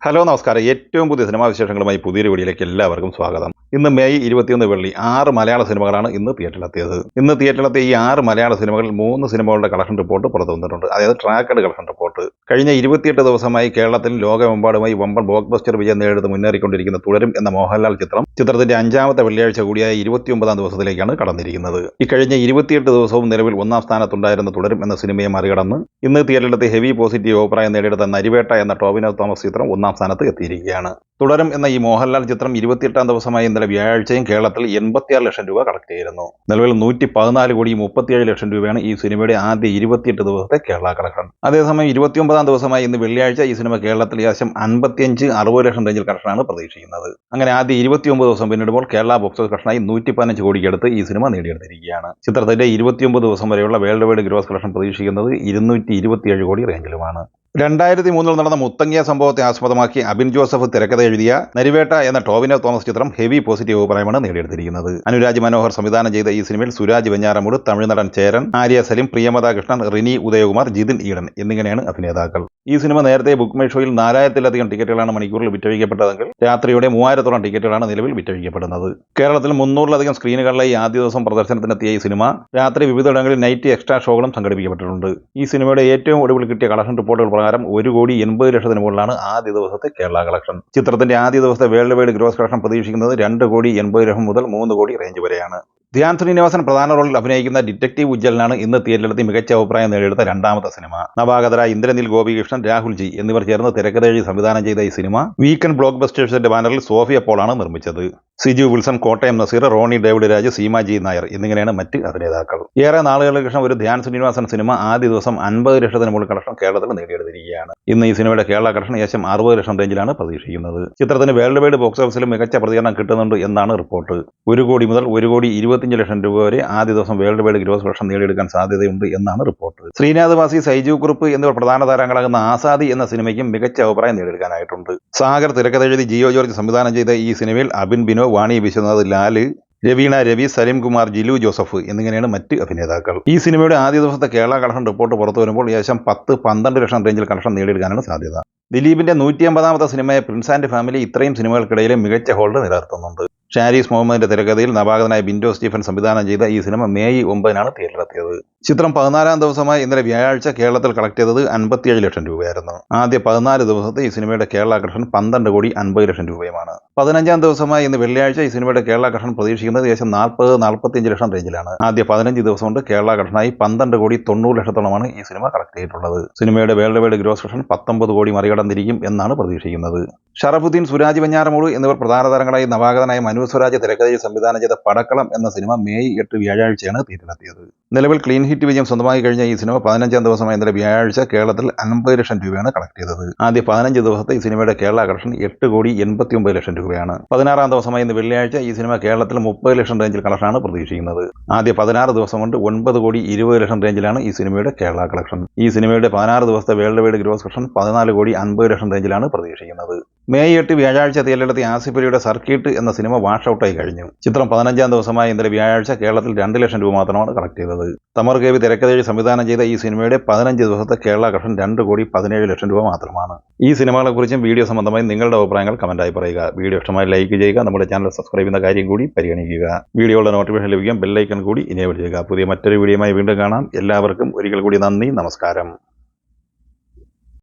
Hello നമസ്കാരം. ഏറ്റവും പുതിയ സിനിമാ വിശേഷങ്ങളുമായി പുതിയൊരു വീഡിയോയിലേക്ക് എല്ലാവർക്കും സ്വാഗതം. ഇന്ന് മെയ് 21 വെള്ളി 6 മലയാള സിനിമകളാണ് ഇന്ന് തിയേറ്ററിലെത്തിയത്. ഇന്ന് തിയേറ്ററിലെത്തിയ ഈ 6 മലയാള സിനിമകളിൽ 3 സിനിമകളുടെ കളക്ഷൻ റിപ്പോർട്ട് പുറത്തു വന്നിട്ടുണ്ട്. അതായത് ട്രാക്കഡ് കളക്ഷൻ റിപ്പോർട്ട്. കഴിഞ്ഞ 28 ദിവസമായി കേരളത്തിൽ ലോകമെമ്പാടുമായി വമ്പൻ ബ്ലോക്ക് ബസ്റ്റർ വിജയം നേടിയെടുത്ത് മുന്നേറിക്കൊണ്ടിരിക്കുന്ന തുടരും എന്ന മോഹൻലാൽ ചിത്രത്തിന്റെ 5ാമത്തെ വെള്ളിയാഴ്ച കൂടിയായ 29ാം ദിവസത്തിലേക്കാണ് കടന്നിരിക്കുന്നത്. ഇക്കഴിഞ്ഞ 28 ദിവസവും നിലവിൽ 1ാം സ്ഥാനത്തുണ്ടായിരുന്ന തുടരും എന്ന സിനിമയെ മറികടന്ന് ഇന്ന് തിയേറ്ററിലെത്തി ഹെവി പോസിറ്റീവ് അഭിപ്രായം നേടിയെടുത്ത നരിവേട്ട എന്ന ടോവിനോ തോമസ് ചിത്രം 1ാം സ്ഥാനത്ത് എത്തിയിരിക്കുകയാണ്. തുടരും എന്ന ഈ മോഹൻലാൽ ചിത്രം 28ാം ദിവസമായി ഇന്നലെ വ്യാഴാഴ്ചയും കേരളത്തിൽ 86 ലക്ഷം രൂപ കളക്ട് ചെയ്തിരുന്നു. നിലവിൽ 114 കോടി 37 ലക്ഷം രൂപയാണ് ഈ സിനിമയുടെ ആദ്യ 28 ദിവസത്തെ കേരള കളക്ഷൻ. അതേസമയം 29ാം ദിവസമായി ഇന്ന് വെള്ളിയാഴ്ച ഈ സിനിമ കേരളത്തിൽ ഏകദേശം 55-60 ലക്ഷം റേഞ്ചിൽ കളക്ഷനാണ് പ്രതീക്ഷിക്കുന്നത്. അങ്ങനെ ആദ്യ 29 ദിവസം പിന്നിടുമ്പോൾ കേരള ബോക്സ് ഓഫീസ് കളക്ഷനായി 115 കോടിക്ക് അടുത്ത് ഈ സിനിമ നേടിയെടുത്തിരിക്കുകയാണ്. ചിത്രത്തിന്റെ 29 ദിവസം വരെയുള്ള വേൾഡ് വൈഡ് ഗ്രോസ് കളക്ഷൻ പ്രതീക്ഷിക്കുന്നത് 227 കോടി റേഞ്ചിലുമാണ്. 2003 നടന്ന മുത്തങ്ങിയ സംഭവത്തെ ആസ്പദമാക്കി അബിൻ ജോസഫ് തിരക്കഥ എഴുതിയ നരിവേട്ട എന്ന ടോവിനോ തോമസ് ചിത്രം ഹെവി പോസിറ്റീവ് അഭിപ്രായമാണ് നേടിയെടുത്തിരിക്കുന്നത്. അനുരാജ് മനോഹർ സംവിധാനം ചെയ്ത ഈ സിനിമയിൽ സുരാജ് വെഞ്ഞാറമൂട്, തമിഴ്നടൻ ചേരൻ, ആര്യ സലിം, പ്രിയമത കൃഷ്ണൻ, റിനി ഉദയകുമാർ, ജിതിൻ ഈഡൻ എന്നിങ്ങനെയാണ് അഭിനേതാക്കൾ. ഈ സിനിമ നേരത്തെ ബുക്ക് മൈ ഷോയിൽ 4000-ലധികം ടിക്കറ്റുകളാണ് മണിക്കൂറിൽ വിറ്റഴിക്കപ്പെട്ടതെങ്കിൽ രാത്രിയുടെ 3000-ഓളം ടിക്കറ്റുകളാണ് നിലവിൽ വിറ്റഴിക്കപ്പെടുന്നത്. കേരളത്തിൽ 300-ലധികം സ്ക്രീനുകളിലായി ആദ്യ ദിവസം പ്രദർശനത്തിനെത്തിയ ഈ സിനിമ രാത്രി വിവിധയിടങ്ങളിൽ നൈറ്റ് എക്സ്ട്രാ ഷോകളും സംഘടിപ്പിക്കപ്പെട്ടിട്ടുണ്ട്. ഈ സിനിമയുടെ ഏറ്റവും ഒടുവിൽ കിട്ടിയ കളക്ഷൻ റിപ്പോർട്ടുകൾ പ്രകാരം 1,80,00,000 മുകളിലാണ് ആദ്യ ദിവസത്തെ കേരള കളക്ഷൻ. ചിത്രത്തിന്റെ ആദ്യ ദിവസത്തെ വേൾഡ് വൈഡ് ഗ്രോസ് കളക്ഷൻ പ്രതീക്ഷിക്കുന്നത് 2,80,00,000 മുതൽ 3 കോടി റേഞ്ച് വരെയാണ്. ധ്യാൻ ശ്രീനിവാസൻ പ്രധാന റോളിൽ അഭിനയിക്കുന്ന ഡിറ്റക്റ്റീവ് ഉജ്ജലിനാണ് ഇന്ന് തിയേറ്ററിലെത്തി മികച്ച അഭിപ്രായം നേടിയെടുത്ത 2ാമത്തെ സിനിമ. നവാഗതരായ ഇന്ദ്രനിൽ ഗോപികൃഷ്ണൻ, രാഹുൽ ജി എന്നിവർ ചേർന്ന് തിരക്കഥ എഴുതി സംവിധാനം ചെയ്ത ഈ സിനിമ വീക്കെൻഡ് ബ്ലോക്ക് ബസ്റ്റേഴ്സിന്റെ ബാനറിൽ സോഫിയ പോളാണ് നിർമ്മിച്ചത്. സിജു വിൽസൺ, കോട്ടയം നസീർ, റോണി ഡേവിഡ് രാജ്, സീമ ജി നായർ എന്നിങ്ങനെയാണ് മറ്റ് അഭിനേതാക്കൾ. ഏറെ നാളുകൾക്ക് ശേഷം ഒരു ധ്യാൻ ശ്രീനിവാസൻ സിനിമ ആദ്യ ദിവസം 50 ലക്ഷത്തിന് മുകളിൽ കളക്ഷൻ കേരളത്തിൽ നേടിയെടുത്തിരിക്കുകയാണ്. ഇന്ന് ഈ സിനിമയുടെ കേരള കളക്ഷൻ ഏകദേശം 60 ലക്ഷം റേഞ്ചിലാണ് പ്രതീക്ഷിക്കുന്നത്. ചിത്രത്തിന് വേൾഡ് വൈഡ് ബോക്സ് ഓഫീസിലും മികച്ച പ്രതികരണം കിട്ടുന്നുണ്ട് എന്നാണ് റിപ്പോർട്ട്. 1 കോടി മുതൽ 1,25 ലക്ഷം രൂപ വരെ ആദ്യ ദിവസം വേൾഡ് വൈഡ് ഗ്രോസ് കളക്ഷൻ നേടിയെടുക്കാൻ സാധ്യതയുണ്ട് എന്നാണ് റിപ്പോർട്ട്. ശ്രീനാഥ് വാസി, സൈജു കുറുപ്പ് എന്നിവർ പ്രധാന താരങ്ങളാകുന്ന ആസാദി എന്ന സിനിമയ്ക്കും മികച്ച അഭിപ്രായം നേടിയെടുക്കാനായിട്ടുണ്ട്. സാഗർ തിരക്കഥ എഴുതി ജിയോ ജോർജ് സംവിധാനം ചെയ്ത ഈ സിനിമയിൽ അബിൻ ബിനോ, വാണി വിശ്വനാഥ്, ലാല്, രവീണ രവി, സലിം കുമാർ, ജിലു ജോസഫ് എന്നിങ്ങനെയാണ് മറ്റ് അഭിനേതാക്കൾ. ഈ സിനിമയുടെ ആദ്യ ദിവസത്തെ കേരള കളക്ഷൻ റിപ്പോർട്ട് പുറത്തു വരുമ്പോൾ ഏകദേശം 10-12 ലക്ഷം റേഞ്ചിൽ കളക്ഷൻ നേടിയെടുക്കാനാണ് സാധ്യത. ദിലീപിന്റെ 150ാമത്തെ സിനിമയെ പ്രിൻസ് ആൻഡ് ഫാമിലി ഇത്രയും സിനിമകൾക്കിടയിലെ മികച്ച ഹോൾഡ് നിലനിർത്തുന്നുണ്ട്. ഷാരീസ് മുഹമ്മദിന്റെ തിരക്കഥയിൽ നവാഗതനായ ബിൻഡോ സ്റ്റീഫൻ സംവിധാനം ചെയ്ത ഈ സിനിമ മെയ് 9 തിയേറ്ററിലെത്തിയത്. ചിത്രം 14ാം ദിവസമായി ഇന്നലെ വ്യാഴാഴ്ച കേരളത്തിൽ കളക്ട് ചെയ്തത് 57 ലക്ഷം രൂപയായിരുന്നു. ആദ്യ 14 ദിവസത്തെ ഈ സിനിമയുടെ കേരള കളക്ഷൻ 12 കോടി 50 ലക്ഷം രൂപയുമാണ്. 15ാം ദിവസമായി ഇന്ന് വെള്ളിയാഴ്ച ഈ സിനിമയുടെ കേരള കളക്ഷൻ പ്രതീക്ഷിക്കുന്നത് ഏകദേശം 40-45 ലക്ഷം റേഞ്ചിലാണ്. ആദ്യ 15 ദിവസം കൊണ്ട് കേരള കളക്ഷനായി 12 കോടി 90 ലക്ഷത്തോളമാണ് ഈ സിനിമ കളക്ട് ചെയ്തിട്ടുള്ളത്. സിനിമയുടെ വേൾഡ് വൈഡ് ഗ്രോസ് കളക്ഷൻ 19 കോടി മറികടന്നിരിക്കും എന്നാണ് പ്രതീക്ഷിക്കുന്നത്. ഷറഫുദ്ദീൻ, സുരാജ് വെഞ്ഞാറമൂട് എന്നിവർ പ്രധാന താരങ്ങളായി നവാഗതനായ മനു സ്വരാജ് തിരക്കഥയിൽ സംവിധാനം ചെയ്ത പടക്കളം എന്ന സിനിമ മെയ് 8 വ്യാഴാഴ്ചയാണ് തിയേറ്ററിലെത്തിയത്. നിലവിൽ ക്ലീൻ ഹിറ്റ് വിജയം സ്വന്തമായി കഴിഞ്ഞ ഈ സിനിമ 15ാം ദിവസമായി ഇന്നലെ വ്യാഴാഴ്ച കേരളത്തിൽ 50 ലക്ഷം രൂപയാണ് കളക്ട് ചെയ്തത്. ആദ്യ 15 ദിവസത്തെ ഈ സിനിമയുടെ കേരള കളക്ഷൻ 8 കോടി 89 ലക്ഷം രൂപയാണ്. 16ാം ദിവസമായി ഇന്ന് വെള്ളിയാഴ്ച ഈ സിനിമ കേരളത്തിൽ 30 ലക്ഷം റേഞ്ചിൽ കളക്ഷനാണ് പ്രതീക്ഷിക്കുന്നത്. ആദ്യ 16 ദിവസം കൊണ്ട് 9 കോടി 20 ലക്ഷം റേഞ്ചിലാണ് ഈ സിനിമയുടെ കേരള കളക്ഷൻ. ഈ സിനിമയുടെ 16 ദിവസത്തെ വേൾഡ് വൈഡ് ഗ്രോസ് കളക്ഷൻ 14 കോടി 50 ലക്ഷം റേഞ്ചിലാണ് പ്രതീക്ഷിക്കുന്നത്. മെയ് 8 വ്യാഴാഴ്ച തിയേറ്ററിലെത്തിയ ആസിഫ് അലിയുടെ സർക്കിട്ട് എന്ന സിനിമ വാഷ് ഔട്ടായി കഴിഞ്ഞു. ചിത്രം 15ാം ദിവസമായി ഇന്നലെ വ്യാഴാഴ്ച കേരളത്തിൽ 2 ലക്ഷം രൂപ മാത്രമാണ് കളക്ട് ചെയ്തത്. തമർ കേവി തിരക്കഥയിൽ സംവിധാനം ചെയ്ത ഈ സിനിമയുടെ 15 ദിവസത്തെ കേരള കളക്ഷൻ 2 കോടി 17 ലക്ഷം രൂപ മാത്രമാണ്. ഈ സിനിമകളെക്കുറിച്ചും വീഡിയോ സംബന്ധമായി നിങ്ങളുടെ അഭിപ്രായങ്ങൾ കമന്റായി പറയുക. വീഡിയോ ഇഷ്ടമായി ലൈക്ക് ചെയ്യുക. നമ്മുടെ ചാനൽ സബ്സ്ക്രൈബ് ചെയ്യുന്ന കാര്യം കൂടി പരിഗണിക്കുക. വീഡിയോയുടെ നോട്ടിഫിക്കേഷൻ ലഭിക്കാൻ ബെൽ ഐക്കൺ കൂടി ഇനേബിൾ ചെയ്യുക. പുതിയ മറ്റൊരു വീഡിയോയുമായി വീണ്ടും കാണാം. എല്ലാവർക്കും ഒരിക്കൽ കൂടി നന്ദി, നമസ്കാരം.